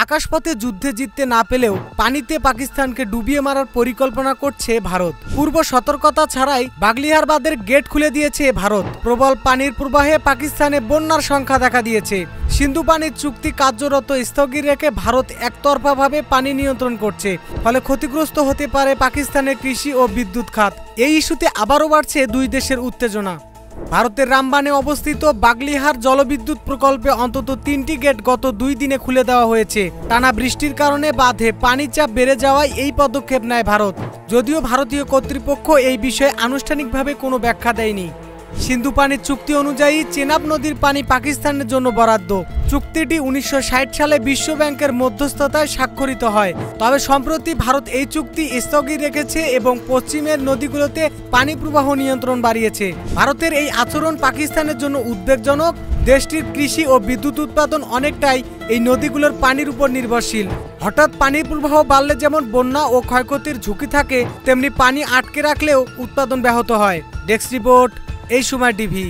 আকাশপথে যুদ্ধে জিততে না পেলেও পানিতে পাকিস্তানকে ডুবিয়ে মারার পরিকল্পনা করছে ভারত। পূর্ব সতর্কতা ছাড়াই বাগলিহার বাঁধের গেট খুলে দিয়েছে ভারত। প্রবল পানির প্রবাহে পাকিস্তানে বন্যার সংখ্যা দেখা দিয়েছে। সিন্ধু পানির চুক্তি কার্যরত স্থগিত রেখে ভারত একতরফাভাবে পানি নিয়ন্ত্রণ করছে, ফলে ক্ষতিগ্রস্ত হতে পারে পাকিস্তানের কৃষি ও বিদ্যুৎ খাত। এই ইস্যুতে আবারও বাড়ছে দুই দেশের উত্তেজনা। ভারতের রামবানে অবস্থিত বাগলিহার জলবিদ্যুৎ প্রকল্পে অন্তত 3টি গেট গত 2 দিনে খুলে দেওয়া হয়েছে। টানা বৃষ্টির কারণে বাঁধে পানির চাপ বেড়ে যাওয়ায় এই পদক্ষেপ নেয় ভারত। যদিও ভারতীয় কর্তৃপক্ষ এই বিষয়ে আনুষ্ঠানিকভাবে কোনো ব্যাখ্যা দেয়নি। সিন্ধু পানির চুক্তি অনুযায়ী চেনাব নদীর পানি পাকিস্তানের জন্য বরাদ্দ। চুক্তিটি 1960 সালে বিশ্ব ব্যাংকের মধ্যস্থতায় স্বাক্ষরিত হয়। তবে সম্প্রতি ভারত এই চুক্তি স্থগিত রেখেছে এবং পশ্চিমের নদীগুলোতে পানি প্রবাহ নিয়ন্ত্রণ বাড়িয়েছে। ভারতের এই আচরণ পাকিস্তানের জন্য উদ্বেগজনক। দেশটির কৃষি ও বিদ্যুৎ উৎপাদন অনেকটাই এই নদীগুলোর পানির উপর নির্ভরশীল। হঠাৎ পানির প্রবাহ বাড়লে যেমন বন্যা ও ক্ষয়ক্ষতির ঝুঁকি থাকে, তেমনি পানি আটকে রাখলেও উৎপাদন ব্যাহত হয়। ডেস্ক রিপোর্ট, এই সময় টিভি।